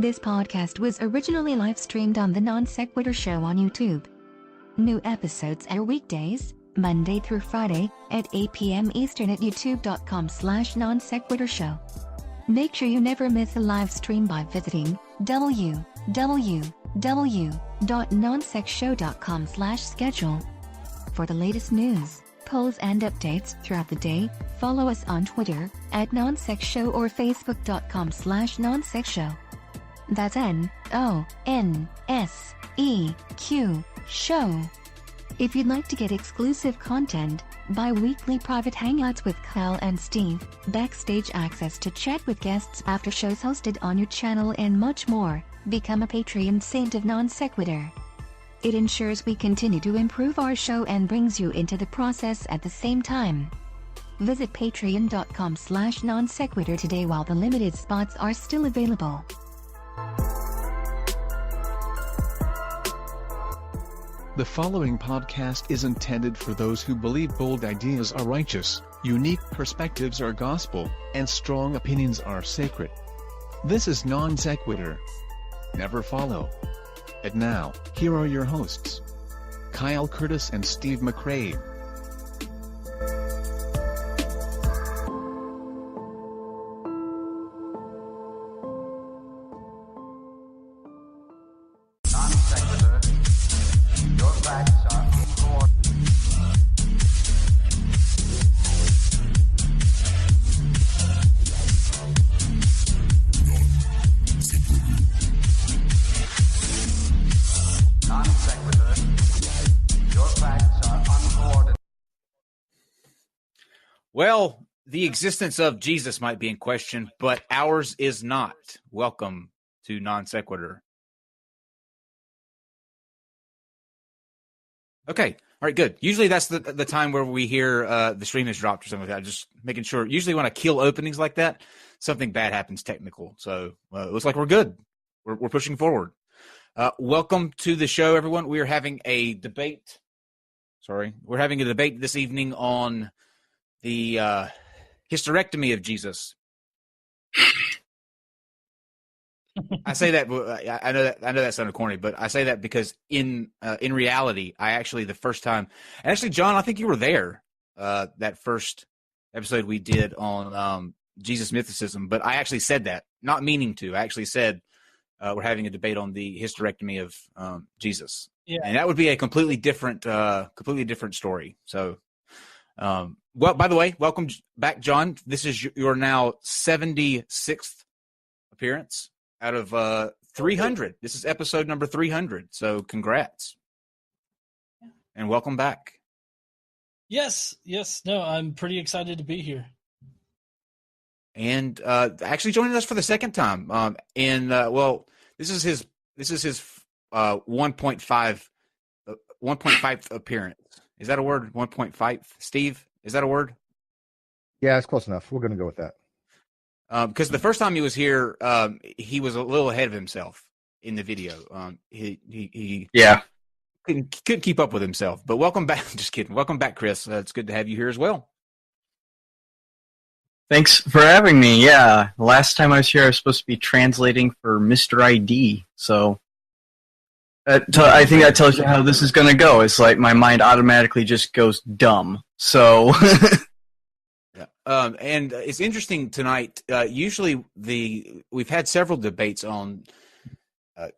This podcast was originally live-streamed on the NonSequitur show on YouTube. New episodes air weekdays, Monday through Friday, at 8 p.m. Eastern at youtube.com/NonSequitur show. Make sure you never miss a live stream by visiting www.nonsecshow.com/schedule. For the latest news, polls and updates throughout the day, follow us on Twitter at NonSecShow or Facebook.com/NonSecShow. That's NONSEQ show. If you'd like to get exclusive content, bi-weekly private hangouts with Kyle and Steve, backstage access to chat with guests after shows hosted on your channel and much more, become a Patreon saint of NonSequitur. It ensures we continue to improve our show and brings you into the process at the same time. Visit patreon.com/NonSequitur today while the limited spots are still available. The following podcast is intended for those who believe bold ideas are righteous, unique perspectives are gospel, and strong opinions are sacred. This is Non-Sequitur. Never follow. And now, here are your hosts, Kyle Curtis and Steve McRae. Well, the existence of Jesus might be in question, but ours is not. Welcome to Non-Sequitur. Okay, all right, good. Usually that's the time where we hear the stream has dropped or something like that. Just making sure. Usually when I kill openings like that, something bad happens technical. So it looks like we're good. We're pushing forward. Welcome to the show, everyone. We are having a debate. We're having a debate this evening on the hysterectomy of Jesus. I say that I know that sounded corny, but I say that because in reality, I actually the first time, and actually, John, I think you were there that first episode we did on Jesus mythicism. But I actually said that, not meaning to. I actually said we're having a debate on the hysterectomy of Jesus, and that would be a completely different story. So. Well, by the way, welcome back, John. This is your now 76th appearance out of 300. This is episode number 300. So congrats. And welcome back. Yes. No, I'm pretty excited to be here. And actually joining us for the second time. Well, this is his 1.5 appearance. Is that a word? 1.5? Steve, is that a word? Yeah, it's close enough. We're going to go with that. Because the first time he was here, he was a little ahead of himself in the video. He couldn't keep up with himself. But welcome back. Just kidding. Welcome back, Chris. It's good to have you here as well. Thanks for having me. Yeah, last time I was here, I was supposed to be translating for Mr. ID. So I think that tells you how this is going to go. It's like my mind automatically just goes dumb. So, yeah. And it's interesting tonight. Usually, we've had several debates on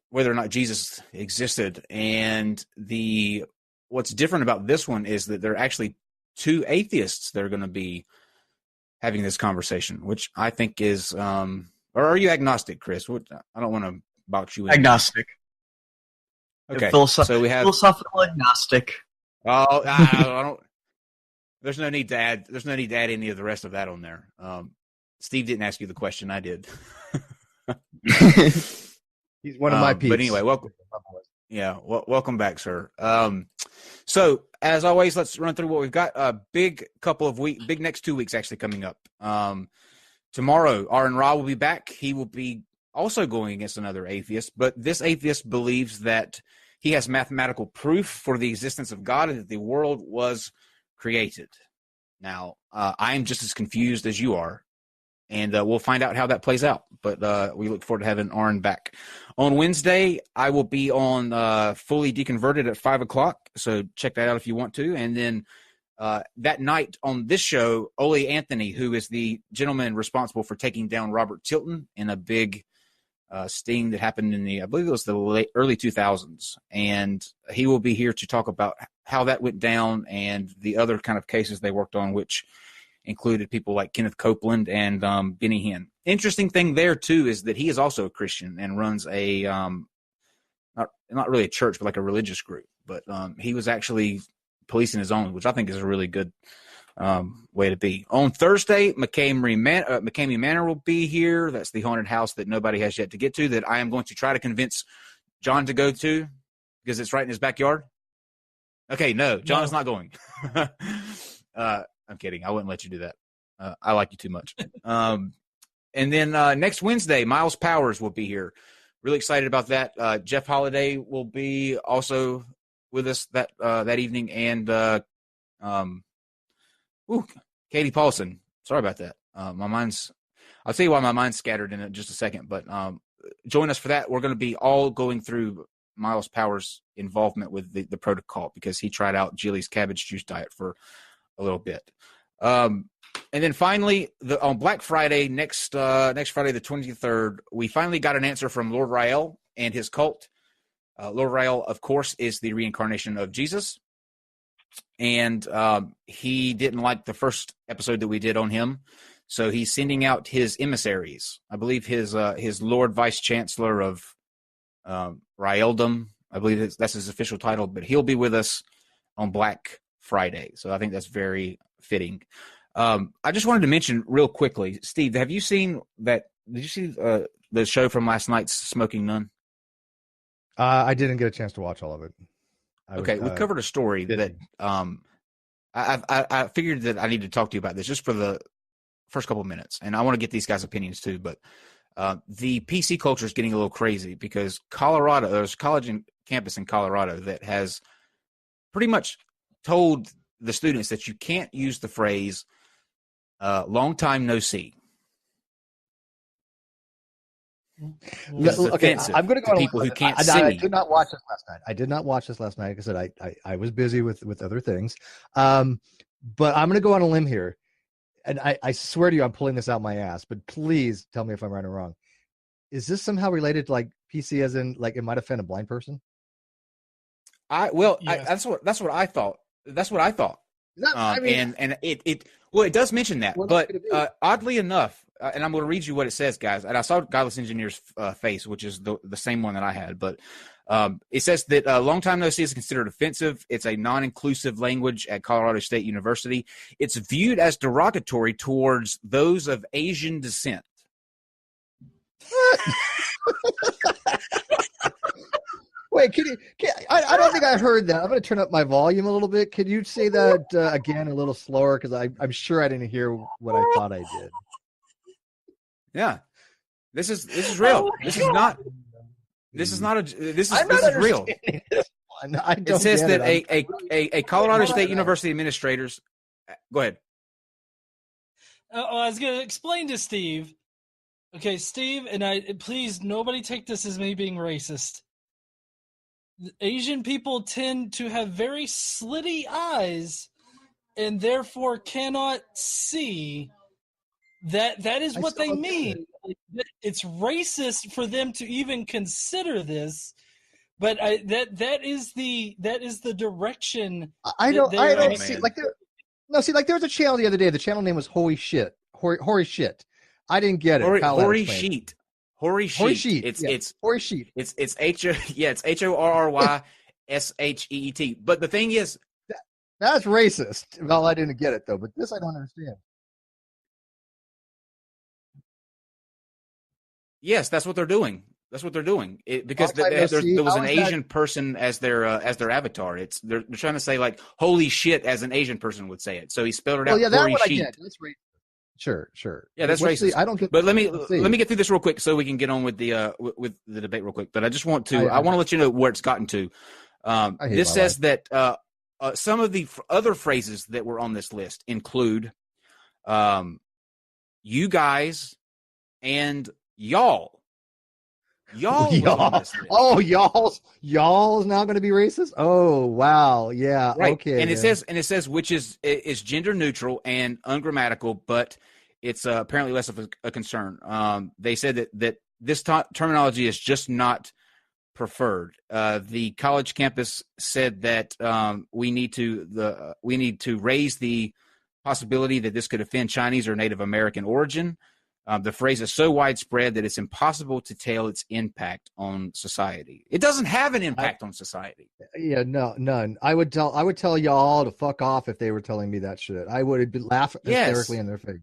whether or not Jesus existed, and what's different about this one is that there are actually two atheists that are going to be having this conversation, which I think is. Or are you agnostic, Chris? I don't want to box you in. Agnostic. Okay, so we have philosophical agnostic. Oh, I don't. There's no need to add. There's no need to add any of the rest of that on there. Steve didn't ask you the question. I did. He's one of my peeps. But anyway, welcome. Yeah, welcome back, sir. So as always, let's run through what we've got. A big next 2 weeks actually coming up. Tomorrow, Aaron Ra will be back. He will be also going against another atheist, but this atheist believes that he has mathematical proof for the existence of God and that the world was created. Now, I am just as confused as you are. and we'll find out how that plays out. But we look forward to having Aaron back. On Wednesday, I will be on Fully Deconverted at 5 o'clock, so check that out if you want to. And then that night on this show, Ole Anthony, who is the gentleman responsible for taking down Robert Tilton in a big sting that happened in I believe it was the early 2000s. And he will be here to talk about how that went down and the other kind of cases they worked on, which included people like Kenneth Copeland and Benny Hinn. Interesting thing there, too, is that he is also a Christian and runs a not really a church, but like a religious group. But he was actually policing his own, which I think is a really good way to be. On Thursday, McCamey Manor will be here. That's the haunted house that nobody has yet to get to, that I am going to try to convince John to go to because it's right in his backyard. Okay, no, John is not going. I'm kidding. I wouldn't let you do that. I like you too much. And then next Wednesday, Miles Powers will be here. Really excited about that. Jeff Holiday will be also with us that evening, and Katie Paulson. Sorry about that. I'll tell you why my mind's scattered in just a second, but join us for that. We're going to be all going through Miles Powers' involvement with the protocol because he tried out Jilly's cabbage juice diet for a little bit. And then finally, on Black Friday, next Friday the 23rd, we finally got an answer from Lord Rael and his cult. Lord Rael, of course, is the reincarnation of Jesus. And he didn't like the first episode that we did on him. So he's sending out his emissaries. I believe his Lord Vice Chancellor of Raeldom, I believe that's his official title, but he'll be with us on Black Friday. So I think that's very fitting. I just wanted to mention real quickly, Steve, have you seen that? Did you see the show from last night's Smoking Nun? I didn't get a chance to watch all of it. We covered a story that I figured that I needed to talk to you about this just for the first couple of minutes, and I want to get these guys' opinions too. But the PC culture is getting a little crazy because Colorado, there's a college campus in Colorado that has pretty much told the students that you can't use the phrase "long time no see." Okay, I'm going to go to people who can't see. I did not watch this last night. I did not watch this last night. Like I said, I was busy with other things. But I'm going to go on a limb here. And I swear to you, I'm pulling this out my ass, but please tell me if I'm right or wrong. Is this somehow related to like PC as in like it might offend a blind person? That's what I thought. That's what I thought. It does mention that, but oddly enough, and I'm going to read you what it says, guys. And I saw Godless Engineer's face, which is the same one that I had, but it says that long time no see is considered offensive. It's a non-inclusive language at Colorado State University. It's viewed as derogatory towards those of Asian descent. Wait, I don't think I heard that. I'm going to turn up my volume a little bit. Could you say that again a little slower? Because I'm sure I didn't hear what I thought I did. Yeah, this is real. This is not real. It says that a Colorado State University administrators. Go ahead. I was going to explain to Steve. Okay, Steve, and please, nobody take this as me being racist. Asian people tend to have very slitty eyes and therefore cannot see. That is what they mean. It's racist for them to even consider this, but that is the direction. I don't see like there. No, see, like there was a channel the other day. The channel name was Holy Shit. Hoary Shit. I didn't get it. Hoary Sheet. Hoary Sheet. It's Hoary Sheet. It's HORYSHEET. But the thing is, that's racist. Well, I didn't get it though. But this I don't understand. Yes, that's what they're doing. Because there was an Asian person as their avatar. They're trying to say like "holy shit" as an Asian person would say it. So he spelled it out. Yeah, that's what sheet. I get. That's racist. Sure. Yeah, that's racist. I don't get. But let me get through this real quick so we can get on with the debate real quick. But I just want to I want to let you know where it's gotten to. This says that some of the other phrases that were on this list include you guys and y'all. Y'all was on this list. Oh, y'all is now going to be racist. Oh, wow, yeah, Right. okay. And it says which is gender neutral and ungrammatical, but it's apparently less of a concern. They said that this terminology is just not preferred. The college campus said that we need to raise the possibility that this could offend Chinese or Native American origin. The phrase is so widespread that it's impossible to tell its impact on society. It doesn't have an impact on society. Yeah, no, none. I would tell y'all to fuck off if they were telling me that shit. I would laugh hysterically in their face.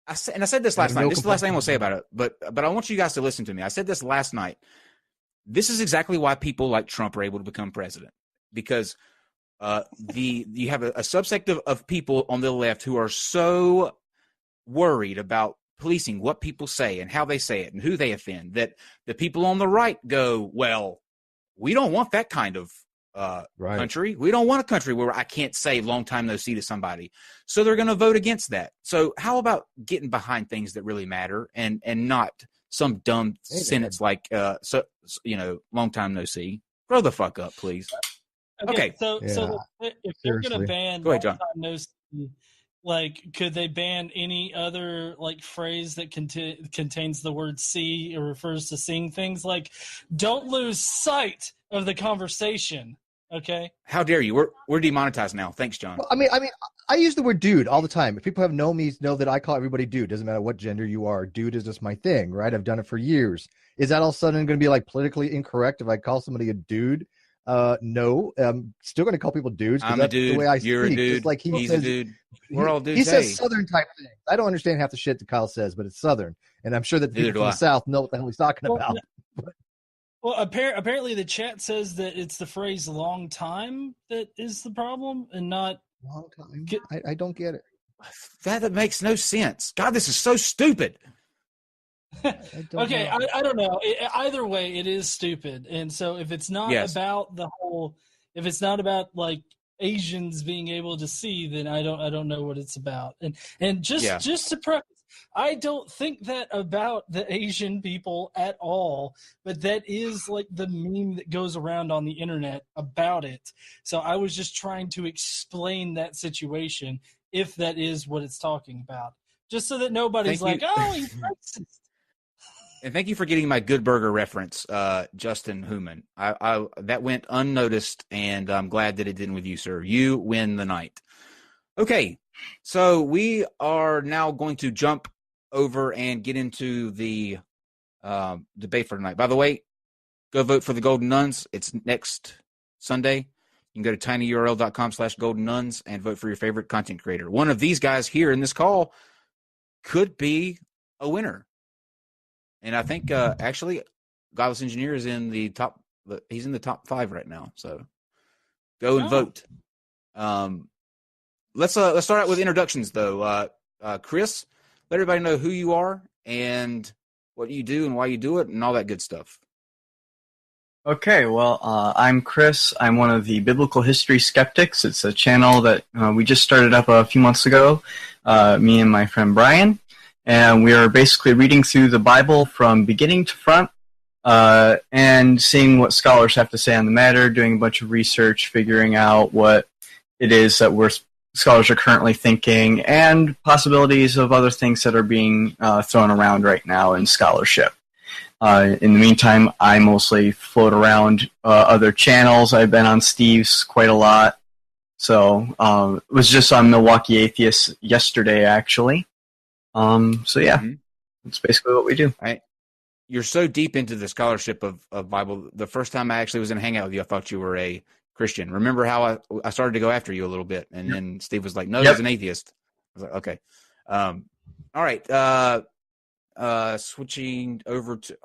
I said this last night. This is the last thing I'm going to say about it, but I want you guys to listen to me. I said this last night. This is exactly why people like Trump are able to become president, because you have a subsect of people on the left who are so worried about policing what people say and how they say it and who they offend that the people on the right go, well, we don't want that kind of country. We don't want a country where I can't say long time no see to somebody. So they're going to vote against that. So how about getting behind things that really matter and not some dumb sentence like, long time no see. Grow the fuck up, please. Okay. So if they're going to ban Go ahead, John. long time no see, like, could they ban any other like phrase that contains the word see or refers to seeing things? Like, don't lose sight of the conversation. Okay. How dare you? We're demonetized now. Thanks, John. Well, I mean, I use the word dude all the time. If people have known me, know that I call everybody dude. Doesn't matter what gender you are. Dude is just my thing, right? I've done it for years. Is that all of a sudden going to be like politically incorrect if I call somebody a dude? No, I'm still going to call people dudes. I'm a dude. The way I You're speak. a dude. Just like He's a dude. We're all dudes. He says Southern type things. I don't understand half the shit that Kyle says, but it's Southern, and I'm sure that the people from the South know what the hell he's talking about. Well, apparently the chat says that it's the phrase "long time" that is the problem, and not long time. I don't get it. That makes no sense. God, this is so stupid. I don't know. Either way, it is stupid. And so if it's not about if it's not about like Asians being able to see, then I don't know what it's about. And just to preface, I don't think that about the Asian people at all, but that is like the meme that goes around on the internet about it. So I was just trying to explain that situation, if that is what it's talking about, just so that nobody's like, oh, he's racist. And thank you for getting my Good Burger reference, Justin Human. I that went unnoticed, and I'm glad that it didn't with you, sir. You win the night. Okay, so we are now going to jump over and get into the debate for tonight. By the way, go vote for the Golden Nuns. It's next Sunday. You can go to tinyurl.com/Golden Nuns and vote for your favorite content creator. One of these guys here in this call could be a winner. And I think actually, Godless Engineer is in the top. He's in the top 5 right now. So go and vote. Let's start out with introductions, though. Chris, let everybody know who you are and what you do and why you do it and all that good stuff. Okay, well, I'm Chris. I'm one of the Biblical History Skeptics. It's a channel that we just started up a few months ago, me and my friend Brian. And we are basically reading through the Bible from beginning to front and seeing what scholars have to say on the matter, doing a bunch of research, figuring out what it is that scholars are currently thinking, and possibilities of other things that are being thrown around right now in scholarship. In the meantime, I mostly float around other channels. I've been on Steve's quite a lot. So was just on Milwaukee Atheists yesterday, actually. That's basically what we do. You're so deep into the scholarship of Bible. The first time I actually was in a hangout with you, I thought you were a Christian. Remember how I started to go after you a little bit, and then Steve was like, "No, he's an atheist." I was like, "Okay, all right." Switching over to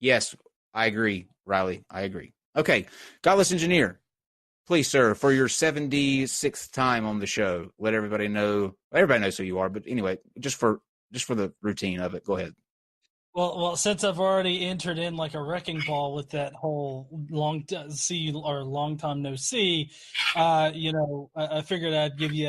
yes, I agree, Riley. I agree. Okay, Godless Engineer. Please, sir, for your 76th time on the show, let everybody know. Everybody knows who you are, but anyway, just for the routine of it, go ahead. Well, since I've already entered in like a wrecking ball with that whole long time no see, I figured I'd give you